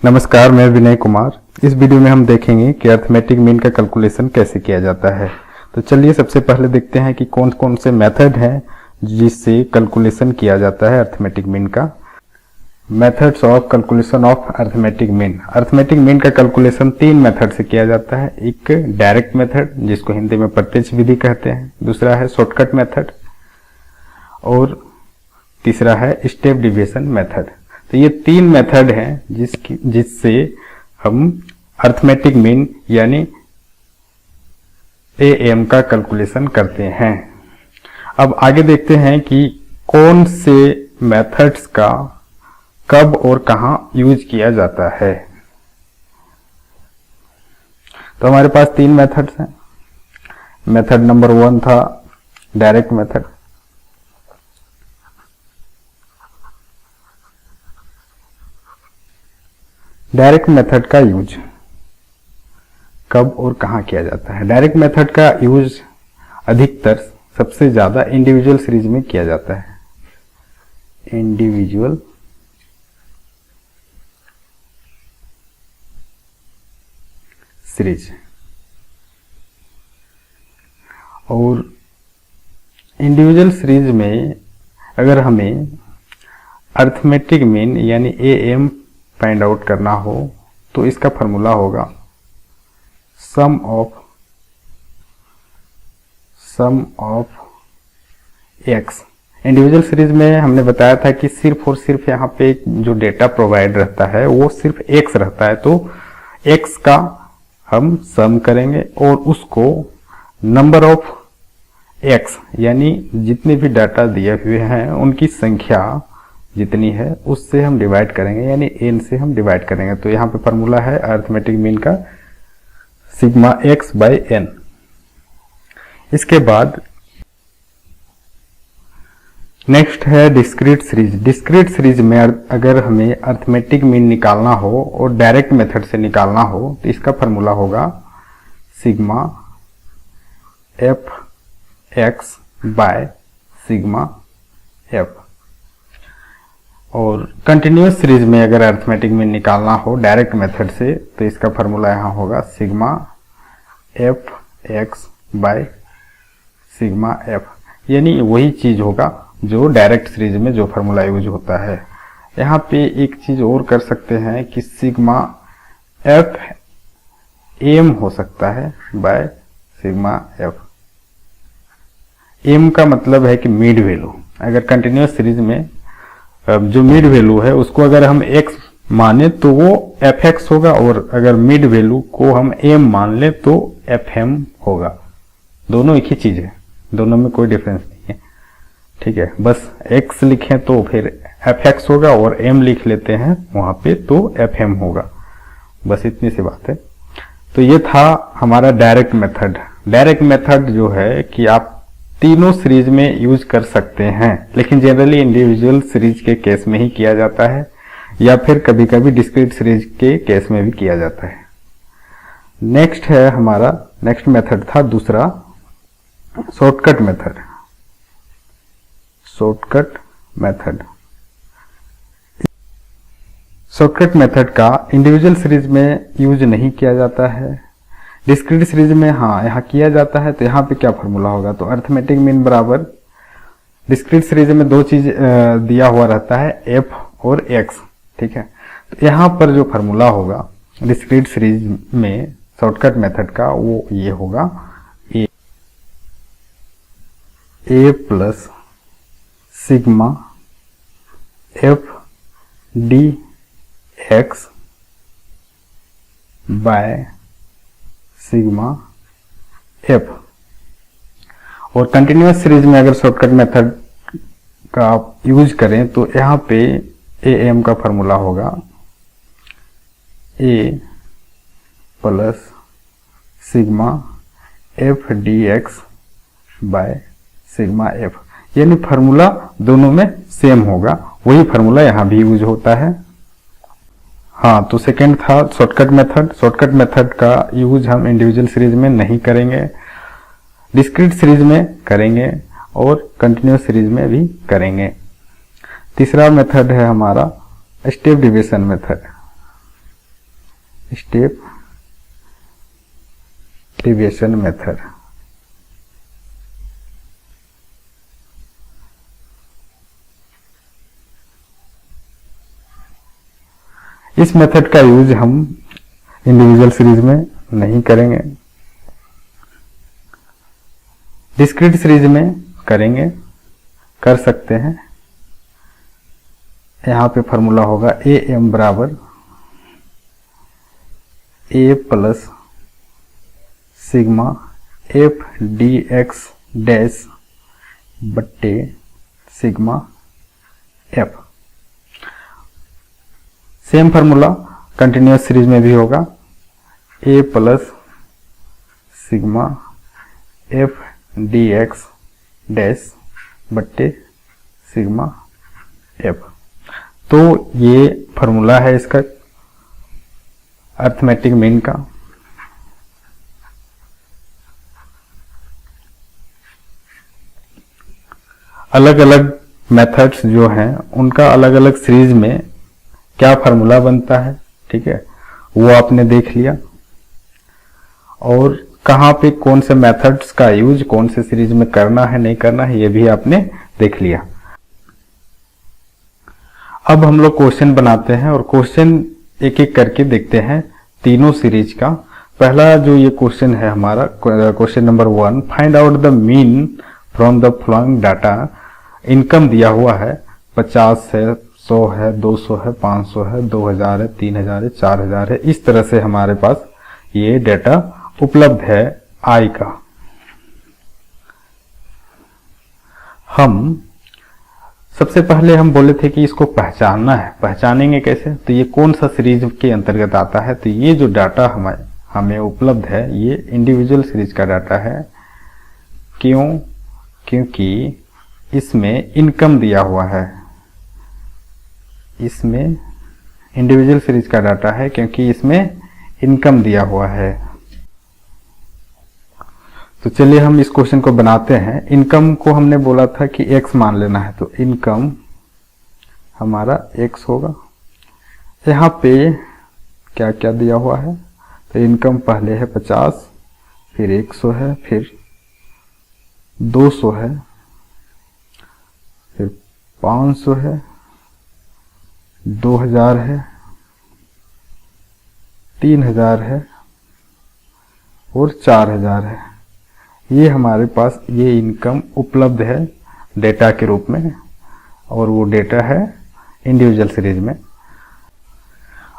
नमस्कार, मैं विनय कुमार। इस वीडियो में हम देखेंगे कि अरिथमेटिक मीन का कैलकुलेशन कैसे किया जाता है। तो चलिए सबसे पहले देखते हैं कि कौन कौन से मेथड हैं जिससे कैलकुलेशन किया जाता है अरिथमेटिक मीन का। Methods of calculation of arithmetic mean. Arithmetic mean का कैलकुलेशन 3 मेथड से किया जाता है। एक डायरेक्ट मेथड जिसको हिंदी में प्रत्यक्ष विधि कहते हैं, दूसरा है शॉर्टकट मेथड और तीसरा है स्टेप डिविएशन मेथड। तो ये 3 मेथड हैं जिससे हम अरिथमेटिक मीन यानी एएम का कैलकुलेशन करते हैं। अब आगे देखते हैं कि कौन से मेथड्स का कब और कहां यूज किया जाता है। तो हमारे पास 3 मेथड्स हैं। मेथड नंबर 1 था डायरेक्ट मेथड। डायरेक्ट मेथड का यूज कब और कहां किया जाता है। डायरेक्ट मेथड का यूज अधिकतर सबसे ज्यादा इंडिविजुअल सीरीज में किया जाता है। इंडिविजुअल सीरीज और इंडिविजुअल सीरीज में अगर हमें अरिथमेटिक मीन यानी एएम फाइंड आउट करना हो तो इसका फॉर्मूला होगा सम ऑफ एक्स। इंडिविजुअल सीरीज में हमने बताया था कि सिर्फ और सिर्फ यहाँ पे जो डेटा प्रोवाइड रहता है वो सिर्फ एक्स रहता है, तो एक्स का हम सम करेंगे और उसको नंबर ऑफ एक्स यानी जितने भी डाटा दिए हुए हैं उनकी संख्या जितनी है उससे हम डिवाइड करेंगे, यानी n से हम डिवाइड करेंगे। तो यहाँ पे फॉर्मूला है अरिथमेटिक मीन का सिग्मा x बाई n। इसके बाद नेक्स्ट है डिस्क्रीट सीरीज। डिस्क्रीट सीरीज में अगर हमें अरिथमेटिक मीन निकालना हो और डायरेक्ट मेथड से निकालना हो तो इसका फॉर्मूला होगा sigma F x by sigma F. और कंटिन्यूअस सीरीज में अगर अरिथमेटिक मीन निकालना हो डायरेक्ट मेथड से तो इसका फॉर्मूला यहाँ होगा sigma F x by sigma F, यानी वही चीज होगा जो डायरेक्ट सीरीज में जो फॉर्मूला यूज होता है। यहाँ पे एक चीज और कर सकते हैं कि सिग्मा एफ एम हो सकता है बाय सिग्मा एफ। एम का मतलब है कि मिड वैल्यू। अगर कंटिन्यूअस सीरीज में जो मिड वैल्यू है उसको अगर हम x माने तो वो fx होगा और अगर मिड वैल्यू को हम m मान ले तो fm होगा। दोनों एक ही चीज है, दोनों में कोई डिफरेंस नहीं है। ठीक है, बस x लिखें तो फिर fx होगा और m लिख लेते हैं वहां पे तो fm होगा। बस इतनी सी बात है। तो ये था हमारा डायरेक्ट मेथड। डायरेक्ट मेथड जो है कि आप तीनों सीरीज में यूज कर सकते हैं, लेकिन जनरली इंडिविजुअल सीरीज के केस में ही किया जाता है या फिर कभी कभी डिस्क्रीट सीरीज के केस में भी किया जाता है। नेक्स्ट है हमारा नेक्स्ट मेथड था दूसरा शॉर्टकट मेथड। शॉर्टकट मेथड का इंडिविजुअल सीरीज में यूज नहीं किया जाता है, डिस्क्रीट सीरीज में हाँ यहाँ किया जाता है। तो यहाँ पे क्या फॉर्मूला होगा, तो अरिथमेटिक मीन बराबर डिस्क्रीट सीरीज में 2 चीज दिया हुआ रहता है f और x। ठीक है, तो यहाँ पर जो फॉर्मूला होगा डिस्क्रीट सीरीज में शॉर्टकट मेथड का वो ये होगा a plus sigma f D X by sigma F. और कंटिन्यूअस सीरीज में अगर शॉर्टकट मेथड का आप यूज करें तो यहाँ पे एएम का फॉर्मूला होगा A plus sigma F D X by sigma F, यानी फार्मूला दोनों में सेम होगा। वही फार्मूला यहाँ भी यूज होता है। हाँ, तो सेकंड था शॉर्टकट मेथड। शॉर्टकट मेथड का यूज हम इंडिविजुअल सीरीज में नहीं करेंगे, डिस्क्रीट सीरीज में करेंगे और कंटिन्यूअस सीरीज में भी करेंगे। तीसरा मेथड है हमारा step deviation method. Step deviation method. इस मेथड का यूज हम इंडिविजुअल सीरीज में नहीं करेंगे, डिस्क्रीट सीरीज में करेंगे, कर सकते हैं। यहां पे फॉर्मूला होगा ए एम बराबर A plus sigma F D X dash बट्टे sigma F. Same formula continuous series में भी होगा, A plus sigma F D X dash बट्टे सिग्मा एफ। तो ये फार्मूला है इसका अर्थमेटिक मीन का। अलग अलग मेथड्स जो हैं उनका अलग अलग सीरीज में क्या फार्मूला बनता है, ठीक है, वो आपने देख लिया। और कहाँ पे कौन से मेथड्स का यूज कौन से सीरीज में करना है नहीं करना है ये भी आपने देख लिया। अब हम लोग क्वेश्चन बनाते हैं और क्वेश्चन एक एक करके देखते हैं तीनों सीरीज का। पहला जो ये क्वेश्चन है हमारा question number 1, find out the mean from the following data. Income दिया हुआ है, 50 है, 100 है, 200 है, 500 है, 2000 है, 3000 है, 4000 है। इस तरह से हमारे पास ये डेटा उपलब्ध है आय का। हम सबसे पहले हम बोले थे कि इसको पहचानना है, पहचानेंगे कैसे, तो ये कौन सा सीरीज के अंतर्गत आता है। तो ये जो डाटा हमें उपलब्ध है ये इंडिविजुअल सीरीज का डाटा है। क्यों? क्योंकि इसमें इनकम दिया हुआ है, इसमें इंडिविजुअल सीरीज का डाटा है क्योंकि इसमें इनकम दिया हुआ है। तो चलिए हम इस क्वेश्चन को बनाते हैं। इनकम को हमने बोला था कि x मान लेना है, तो इनकम हमारा x होगा। यहाँ पे क्या क्या दिया हुआ है, तो इनकम पहले है 50, फिर 100 है, फिर 200 है, फिर 500 है, 2000 है, 3000 है और 4000 है। ये हमारे पास ये इनकम उपलब्ध है डेटा के रूप में और वो डेटा है इंडिविजुअल सीरीज में।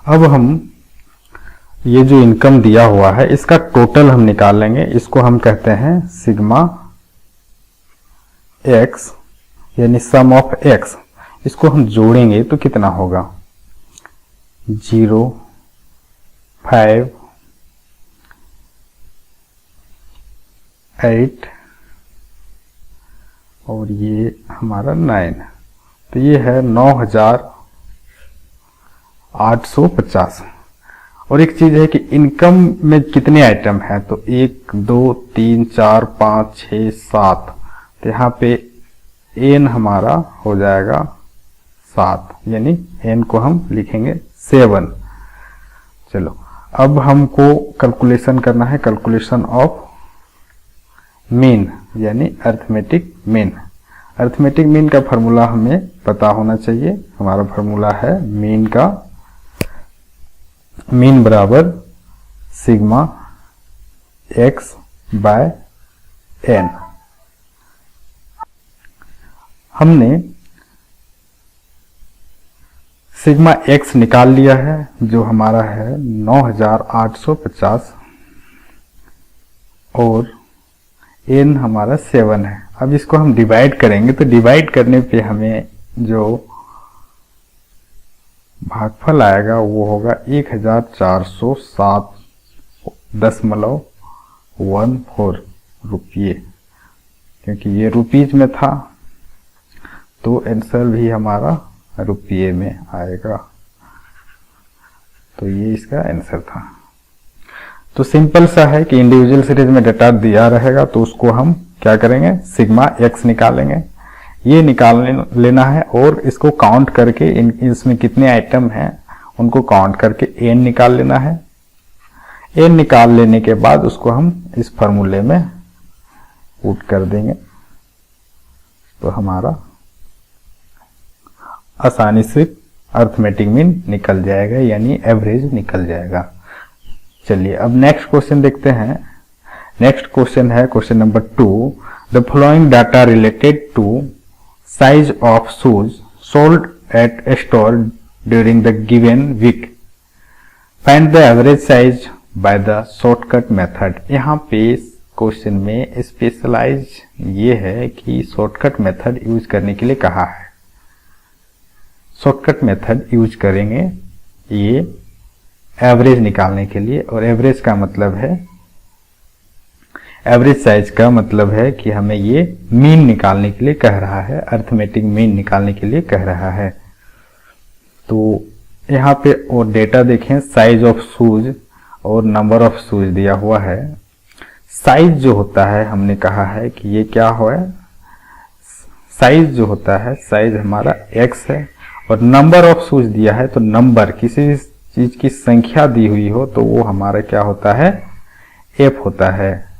अब हम ये जो इनकम दिया हुआ है इसका टोटल हम निकाल लेंगे। इसको हम कहते हैं सिग्मा एक्स यानी सम ऑफ एक्स। इसको हम जोड़ेंगे तो कितना होगा, 0, 5, 8 और ये हमारा 9। तो ये है 9850। और एक चीज है कि इनकम में कितने आइटम है, तो 1 2 3 4 5 6 7। तो यहाँ पे n हमारा हो जाएगा 7, यानी n को हम लिखेंगे 7। चलो अब हमको कैलकुलेशन करना है, कैलकुलेशन ऑफ मीन यानी अर्थमेटिक मीन। अर्थमेटिक मीन का फॉर्मूला हमें पता होना चाहिए। हमारा फॉर्मूला है मीन का, मीन बराबर सिग्मा एक्स बाय एन। हमने सिग्मा एक्स निकाल लिया है जो हमारा है 9850 और n हमारा 7 है। अब इसको हम डिवाइड करेंगे तो डिवाइड करने पे हमें जो भागफल आएगा वो होगा 1407.14 रुपये, क्योंकि ये रुपीज में था तो आंसर भी हमारा रुपये में आएगा। तो ये इसका आंसर था। तो सिंपल सा है कि इंडिविजुअल सीरीज में डेटा दिया रहेगा तो उसको हम क्या करेंगे, सिग्मा एक्स निकालेंगे। ये निकाल लेना है और इसको काउंट करके इसमें कितने आइटम हैं उनको काउंट करके एन निकाल लेना है। ए निकाल लेने के बाद उसको हम इस फार्मूले में पुट कर देंगे तो हमारा आसानी से अर्थमेटिक मीन निकल जाएगा, यानी एवरेज निकल जाएगा। चलिए अब नेक्स्ट क्वेश्चन देखते हैं। नेक्स्ट क्वेश्चन है question number 2। The following data related to size of shoes sold at a store during the given week, find the average size by the shortcut method. यहाँ पे question में specialise ये है कि shortcut method use करने के लिए कहा है। शॉर्टकट मेथड यूज करेंगे ये एवरेज निकालने के लिए, और एवरेज का मतलब है, एवरेज साइज का मतलब है कि हमें ये मीन निकालने के लिए कह रहा है, अर्थमेटिक मीन निकालने के लिए कह रहा है। तो यहाँ पे और डेटा देखें, साइज ऑफ शूज और नंबर ऑफ शूज दिया हुआ है। साइज जो होता है हमने कहा है कि ये क्या है, साइज जो होता है, साइज हमारा x है, और नंबर ऑफ शूज दिया है तो नंबर, किसी चीज की संख्या दी हुई हो तो वो हमारा क्या होता है, f होता है।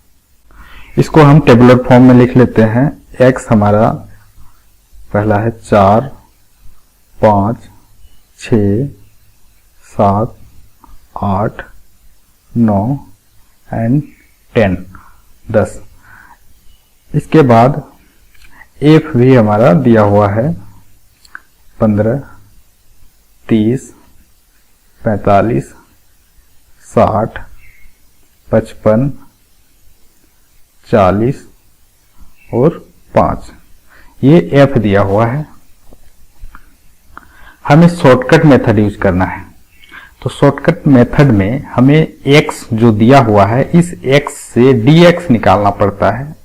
इसको हम टेबुलर फॉर्म में लिख लेते हैं। x हमारा पहला है 4, 5, 6, 7, 8, 9 एंड 10। इसके बाद f भी हमारा दिया हुआ है 15, 30, 45, 60, 55, 40 और 5, ये f दिया हुआ है। हमें शॉर्टकट मेथड यूज करना है, तो शॉर्टकट मेथड में हमें x जो दिया हुआ है, इस x से dx निकालना पड़ता है।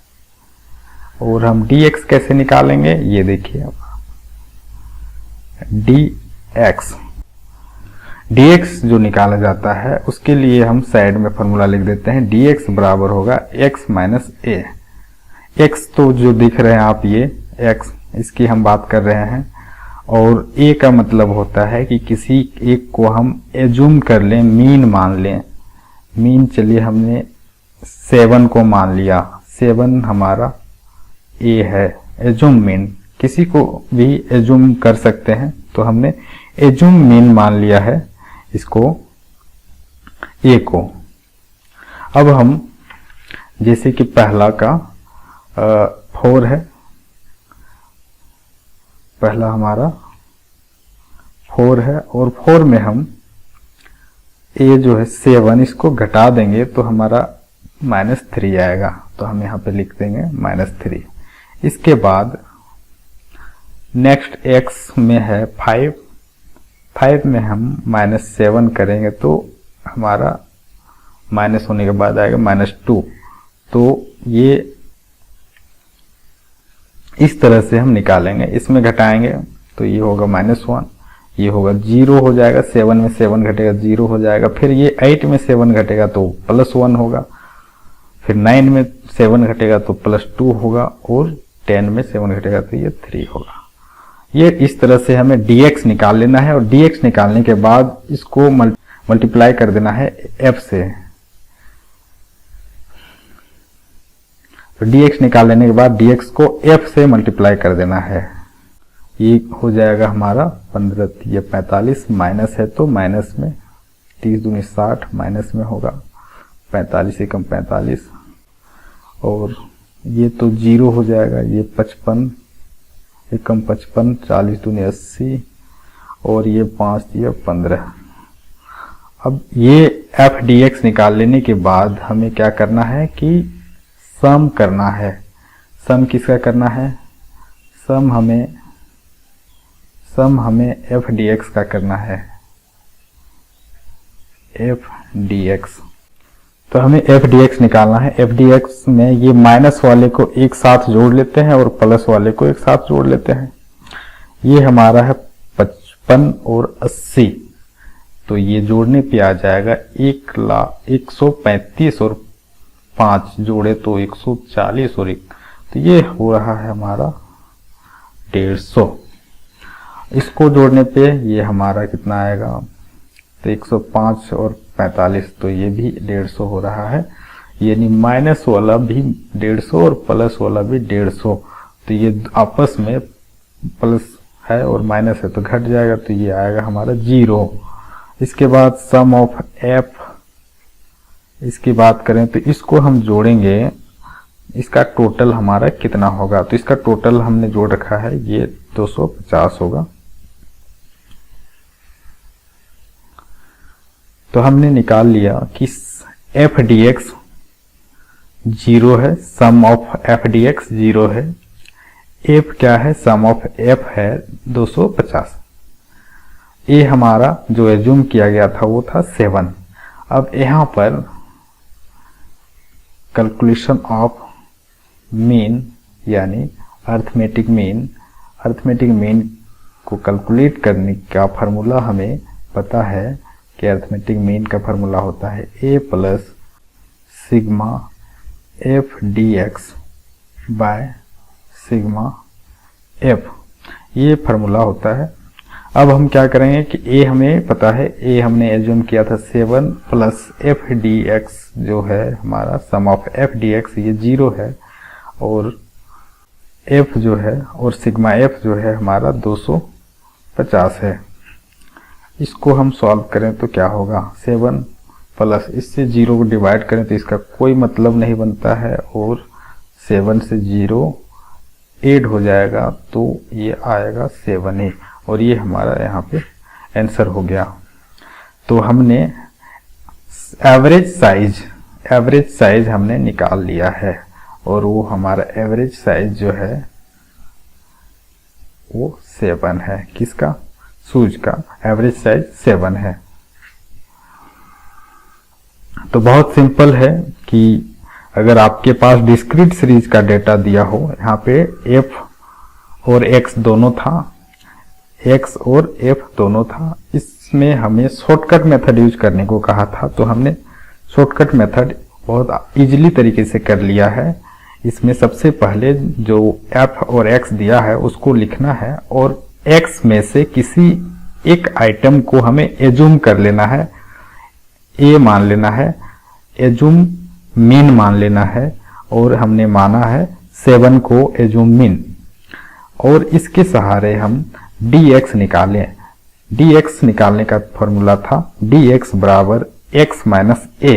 और हम dx कैसे निकालेंगे ये देखिए अब, dx जो निकाला जाता है उसके लिए हम साइड में फॉर्मूला लिख देते हैं। dx बराबर होगा x माइनस a। x तो जो दिख रहे हैं आप, ये x, इसकी हम बात कर रहे हैं, और a का मतलब होता है कि किसी एक को हम एज्यूम कर लें, मीन मान लें। मीन चलिए हमने 7 को मान लिया, 7 हमारा a है, एज्यूम मीन, किसी को भी एज्यूम कर सकते हैं, तो हमने एज्यूम मीन मान लिया है इसको, a को। अब हम जैसे कि पहला का 4 है, पहला हमारा 4 है, और 4 में हम a जो है 7, इसको घटा देंगे तो हमारा -3 आएगा, तो हम यहाँ पे लिख देंगे -3। इसके बाद नेक्स्ट x में है 5 में हम -7 करेंगे तो हमारा माइनस होने के बाद आएगा -2। तो ये इस तरह से हम निकालेंगे, इसमें घटाएंगे तो ये होगा -1, ये होगा 0 हो जाएगा, 7 में 7 घटेगा 0 हो जाएगा, फिर ये 8 में 7 घटेगा तो +1 होगा, फिर 9 में 7 घटेगा तो +2 होगा, और 10 में 7 घटेगा तो ये 3 होगा। ये इस तरह से हमें dx निकाल लेना है, और dx निकालने के बाद इसको मल्टीप्लाई कर देना है f से। तो dx निकाल लेने के बाद dx को f से मल्टीप्लाई कर देना है। ये हो जाएगा हमारा 15, ये 45 माइनस है तो माइनस में 30 दूनी 60, माइनस में होगा 45 एकम 45, और ये तो 0 हो जाएगा, ये 55 एकम 55, 40 दूनी 80, और ये 5 दिया 15। अब ये f dx निकाल लेने के बाद हमें क्या करना है कि सम करना है। सम किसका करना है? सम हमें f dx का करना है, f dx। तो हमें f dx निकालना है। f dx में ये माइनस वाले को एक साथ जोड़ लेते हैं और प्लस वाले को एक साथ जोड़ लेते हैं। ये हमारा है 55 और 80, तो ये जोड़ने पे आ जाएगा 135 और 5 जोड़े तो 140 और 1, तो ये हो रहा है हमारा 150। इसको जोड़ने पे ये हमारा कितना आएगा, तो 105 और 45, तो ये भी 150 हो रहा है, यानी माइनस वाला भी 150 और प्लस वाला भी 150, तो ये आपस में प्लस है और माइनस है तो घट जाएगा, तो ये आएगा हमारा 0। इसके बाद सम ऑफ एफ, इसकी बात करें तो इसको हम जोड़ेंगे, इसका टोटल हमारा कितना होगा, तो इसका टोटल हमने जोड़ रखा है, ये 250 होगा। तो हमने निकाल लिया कि एफ डी एक्स 0 है, सम ऑफ एफ डी एक्स 0 है, एफ क्या है, सम ऑफ एफ है 250। ये हमारा जो एज्यूम किया गया था वो था 7। अब यहां पर कैलकुलेशन ऑफ मीन यानी अर्थमेटिक मीन को कैलकुलेट करने का फार्मूला हमें पता है कि अर्थमेटिक मीन का फार्मूला होता है a plus sigma F D X by sigma F, ये फार्मूला होता है। अब हम क्या करेंगे कि a हमें पता है, a हमने एज्यूम किया था 7 प्लस एफ डी एक्स जो है हमारा सम ऑफ एफ डी एक्स ये 0 है, और f जो है और सिग्मा f जो है हमारा 250 है। इसको हम सॉल्व करें तो क्या होगा, 7 प्लस इससे 0 को डिवाइड करें तो इसका कोई मतलब नहीं बनता है, और 7 से 0 ऐड हो जाएगा तो ये आएगा 7 ही, और ये हमारा यहाँ पे आंसर हो गया। तो हमने एवरेज साइज हमने निकाल लिया है, और वो हमारा एवरेज साइज जो है वो 7 है। किसका, शूज का एवरेज साइज 7 है। तो बहुत सिंपल है कि अगर आपके पास डिस्क्रीट सीरीज का डेटा दिया हो, यहाँ पे f और x दोनों था, x और f दोनों था, इसमें हमें शॉर्टकट मेथड यूज करने को कहा था, तो हमने शॉर्टकट मेथड बहुत इजीली तरीके से कर लिया है। इसमें सबसे पहले जो f और x दिया है उसको लिखना है, और x में से किसी एक आइटम को हमें एज्यूम कर लेना है, a मान लेना है, एज्यूम मीन मान लेना है, और हमने माना है 7 को एज्यूम मीन, और इसके सहारे हम dx निकालें। dx निकालने का फॉर्मूला था dx बराबर x माइनस a,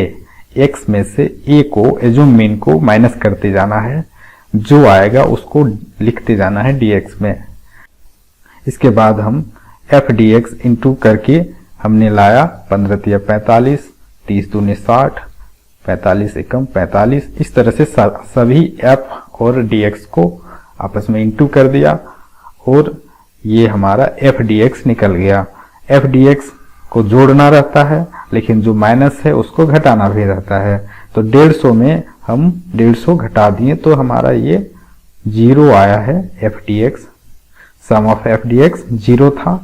x में से a को एज्यूम मीन को माइनस करते जाना है, जो आएगा उसको लिखते जाना है dx में। इसके बाद हम f dx इंटू करके हमने लाया 15 या 45, 30 दूनी 60, 45 एकम 45, इस तरह से सभी f और dx को आपस में इंटू कर दिया, और ये हमारा f dx निकल गया। f dx को जोड़ना रहता है, लेकिन जो माइनस है उसको घटाना भी रहता है। तो 150 में हम 150 घटा दिए तो हमारा ये 0 आया है f dx, sum of f dx 0 था।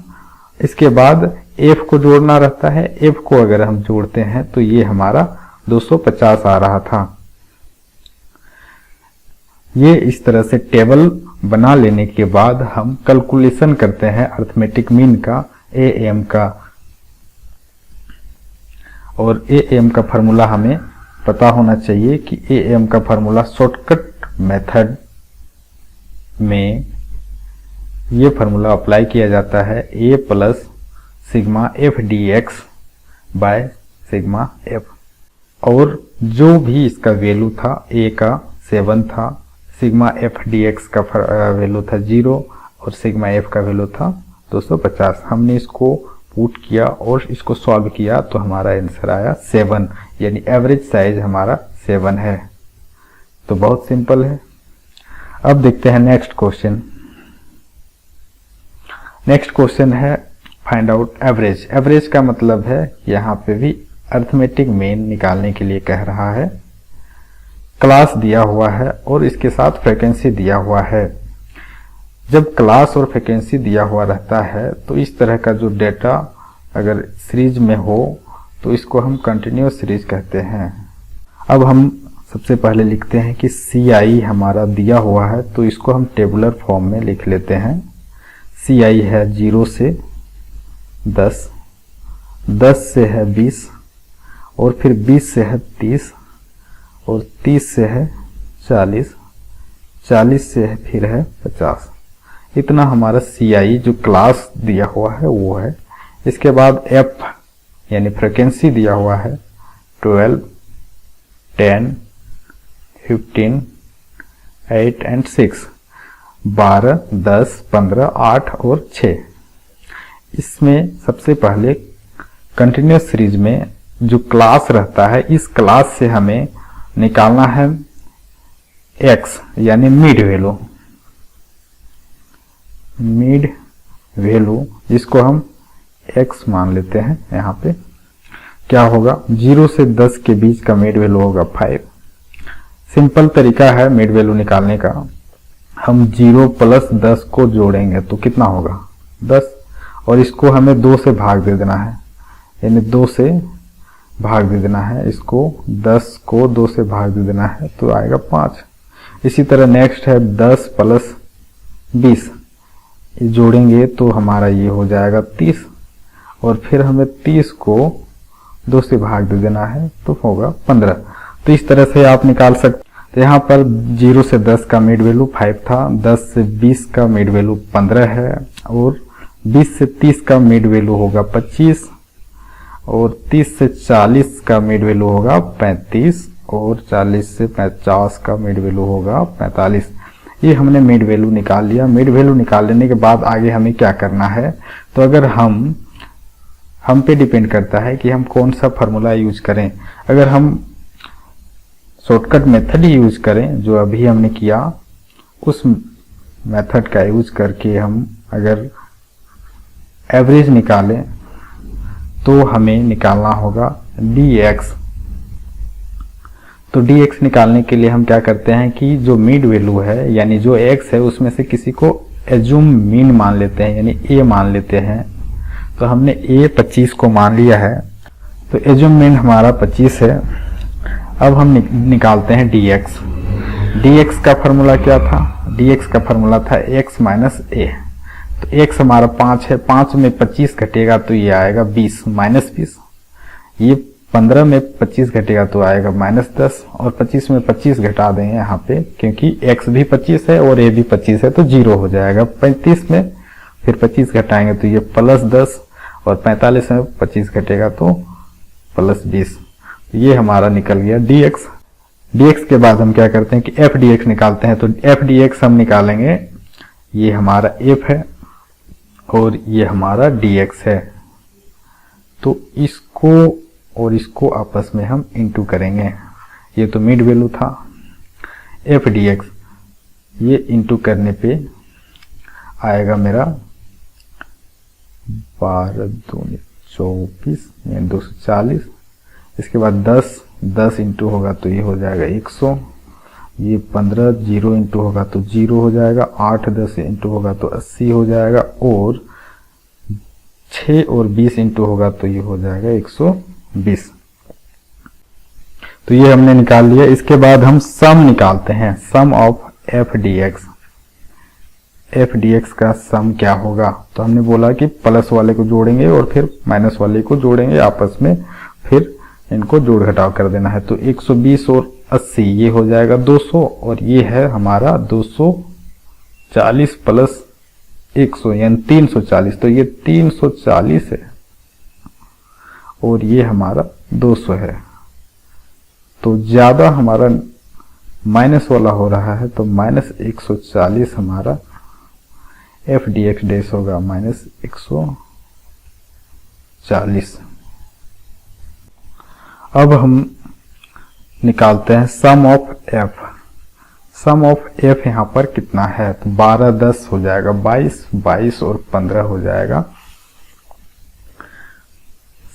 इसके बाद f को जोड़ना रहता है, f को अगर हम जोड़ते हैं तो ये हमारा 250 आ रहा था। ये इस तरह से टेबल बना लेने के बाद हम कैलकुलेशन करते हैं अर्थमेटिक मीन का, AM का, और AM का फार्मूला हमें पता होना चाहिए कि AM का फार्मूला शॉर्टकट मेथड में ये फार्मूला अप्लाई किया जाता है a plus sigma F D X by sigma F, और जो भी इसका वैल्यू था a का 7 था, सिग्मा एफ डी एक्स का वैल्यू था 0 और सिग्मा एफ का वैल्यू था 250। हमने इसको पुट किया और इसको सॉल्व किया तो हमारा आंसर आया 7, यानी एवरेज साइज हमारा 7 है। तो बहुत सिंपल है। अब देखते हैं नेक्स्ट क्वेश्चन। नेक्स्ट क्वेश्चन है फाइंड आउट एवरेज। एवरेज का मतलब है यहाँ पे भी अर्थमेटिक मीन निकालने के लिए कह रहा है। क्लास दिया हुआ है और इसके साथ फ्रीक्वेंसी दिया हुआ है। जब क्लास और फ्रीक्वेंसी दिया हुआ रहता है तो इस तरह का जो डेटा अगर सीरीज में हो तो इसको हम कंटिन्यूअस सीरीज कहते हैं। अब हम सबसे पहले लिखते हैं कि CI हमारा दिया हुआ है तो इसको हम टेबुलर फॉर्म में लिख लेते हैं। CI है 0 से 10, 10 से है 20, और फिर 20 से है 30 और 30 से है 40, 40 से है फिर है 50। इतना हमारा CI जो क्लास दिया हुआ है वो है। इसके बाद F यानी फ्रीक्वेंसी दिया हुआ है 12, 10, 15, 8 एंड 6, 12, 10, 15, 8 और 6। इसमें सबसे पहले कंटिन्यूस सीरीज में जो क्लास रहता है, इस क्लास से हमें निकालना है x यानी मिड वैल्यू, मिड वैल्यू जिसको हम x मान लेते हैं। यहाँ पे क्या होगा, 0 से 10 के बीच का मिड वैल्यू होगा 5। सिंपल तरीका है मिड वैल्यू निकालने का। हम 0 प्लस 10 को जोड़ेंगे तो कितना होगा 10, और इसको हमें 2 से भाग दे देना है, यानी 2 से भाग दे देना है इसको, 10 को 2 से भाग दे देना है तो आएगा 5। इसी तरह नेक्स्ट है 10 प्लस 20, जोड़ेंगे तो हमारा ये हो जाएगा 30, और फिर हमें 30 को 2 से भाग दे देना है तो होगा 15। तो इस तरह से आप निकाल सकते। तो यहाँ पर 0 से 10 का मिड वैल्यू 5 था, 10 से 20 का मिड वैल्यू 15 है, और 20 से 30 का मिड वैल्यू होगा 25, और 30 से 40 का मिड वैल्यू होगा 35, और 40 से 50 का मिड वैल्यू होगा 45। ये हमने मिड वैल्यू निकाल लिया। मिड वैल्यू निकाल लेने के बाद आगे हमें क्या करना है, तो अगर हम पे डिपेंड करता है कि हम कौन सा फार्मूला यूज करें। अगर हम शॉर्टकट मेथड ही यूज करें जो अभी हमने किया, उस मेथड का यूज करके हम अगर एवरेज निकालें तो हमें निकालना होगा dx। तो dx निकालने के लिए हम क्या करते हैं कि जो मिड वैल्यू है यानी जो x है उसमें से किसी को एज्यूम मीन मान लेते हैं, यानी a मान लेते हैं। तो हमने a 25 को मान लिया है, तो एज्यूम मीन हमारा 25 है। अब हम निकालते हैं dx। dx का फार्मूला क्या था, dx का फार्मूला था x माइनस a। तो x हमारा 5 है, 5 में 25 घटेगा तो ये आएगा 20 माइनस 20। ये 15 में 25 घटेगा तो आएगा माइनस 10, और 25 में 25 घटा देंगे यहाँ पे, क्योंकि x भी 25 है और a भी 25 है तो 0 हो जाएगा। 35 में फिर 25 घटाएंगे तो ये प्लस 10, और 45 में 25 घटेगा तो प्लस 20। ये हमारा निकल गया dx। dx के बाद हम क्या करते हैं कि f dx निकालते हैं। तो f dx हम निकालेंगे, ये हमारा f है और ये हमारा dx है। तो इसको और इसको आपस में हम इंटू करेंगे। ये तो मिड वैल्यू था f dx, ये इंटू करने पे आएगा मेरा 12 दूनी 24 यानी 240। इसके बाद 10 इंटू होगा तो ये हो जाएगा 100, ये 15 0 इंटू होगा तो 0 हो जाएगा, 8 10 इंटू होगा तो 80 हो जाएगा, और 6 और 20 इंटू होगा तो ये हो जाएगा 120। तो ये हमने निकाल लिया। इसके बाद हम सम निकालते हैं, sum of f dx। f dx का सम क्या होगा, तो हमने बोला कि प्लस वाले को जोड़ेंगे और फिर माइनस वाले को जोड़ेंगे आपस में, फिर इनको जोड़ घटाव कर देना है। तो 120 और 80 ये हो जाएगा 200, और ये है हमारा 240 प्लस 100 यानी 340। तो ये 340 है और ये हमारा 200 है। तो ज्यादा हमारा माइनस वाला हो रहा है, तो माइनस 140 हमारा f dx डैश होगा माइनस 140। अब हम निकालते हैं sum of f। Sum of f यहाँ पर कितना है, तो 12 10 हो जाएगा 22, 22 और 15 हो जाएगा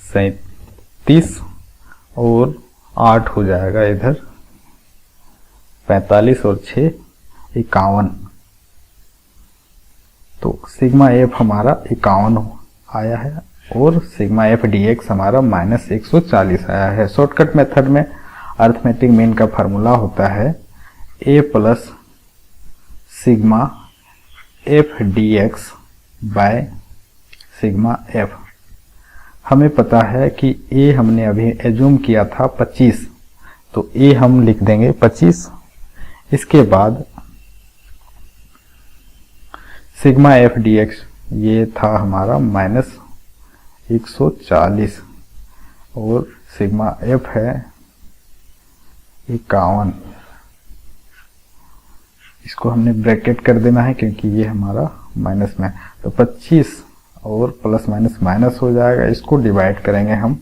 37, और 8 हो जाएगा इधर 45 और 6 51। तो सिग्मा f हमारा 51 आया है और सिग्मा f dx हमारा माइनस 140 आया है। शॉर्टकट मेथड में अर्थमेटिक मीन का फार्मूला होता है a plus sigma f dx by sigma f। हमें पता है कि ए हमने अभी एज्यूम किया था 25, तो ए हम लिख देंगे 25। इसके बाद सिग्मा एफ डी एक्स ये था हमारा -140 और सिग्मा एफ है 51। इसको हमने ब्रैकेट कर देना है क्योंकि ये हमारा माइनस में है, तो 25 और प्लस माइनस माइनस हो जाएगा। इसको डिवाइड करेंगे हम,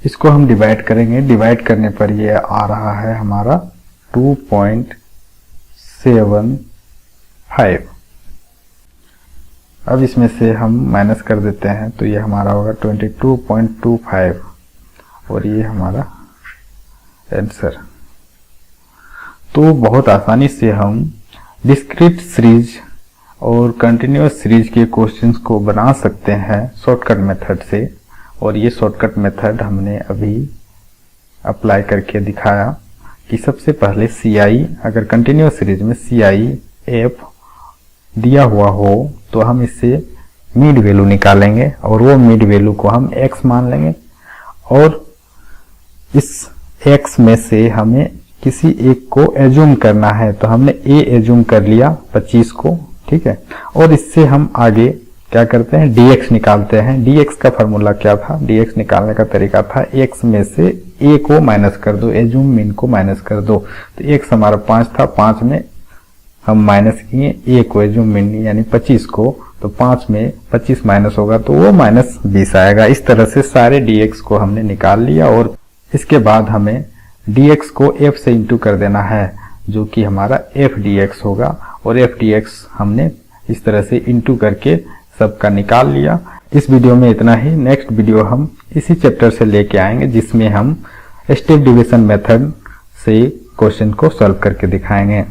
इसको हम डिवाइड करेंगे। डिवाइड करने पर ये आ रहा है हमारा 2.75। अब इसमें से हम माइनस कर देते हैं तो ये हमारा होगा 22.25 और ये हमारा आंसर। तो बहुत आसानी से हम डिस्क्रीट सीरीज और कंटिन्यूअस सीरीज के क्वेश्चंस को बना सकते हैं शॉर्टकट मेथड से, और ये शॉर्टकट मेथड हमने अभी अप्लाई करके दिखाया कि सबसे पहले CI, अगर कंटिन्यूअस सीरीज में CI F दिया हुआ हो तो हम इससे मिड वैल्यू निकालेंगे और वो मिड वैल्यू को हम x मान लेंगे, और इस x में से हमें किसी एक को एज्यूम करना है, तो हमने a एज्यूम कर लिया 25 को, ठीक है। और इससे हम आगे क्या करते हैं, dx निकालते हैं। dx का फॉर्मूला क्या था, dx निकालने का तरीका था x में से a को माइनस कर दो, एज्यूम मीन को माइनस कर दो। तो x हमारा 5 था, 5 में हम माइनस किए a को, एज्यूम मीन यानी 25 को, तो 5 में 25 माइनस होगा तो वो -20 आएगा। इस तरह से सारे dx को हमने निकाल लिया और इसके बाद हमें dx को f से इंटू कर देना है, जो कि हमारा f dx होगा, और f dx हमने इस तरह से इंटू करके सबका निकाल लिया। इस वीडियो में इतना ही। नेक्स्ट वीडियो हम इसी चैप्टर से लेके आएंगे जिसमें हम स्टेप डिवीजन मेथड से क्वेश्चन को सॉल्व करके दिखाएंगे।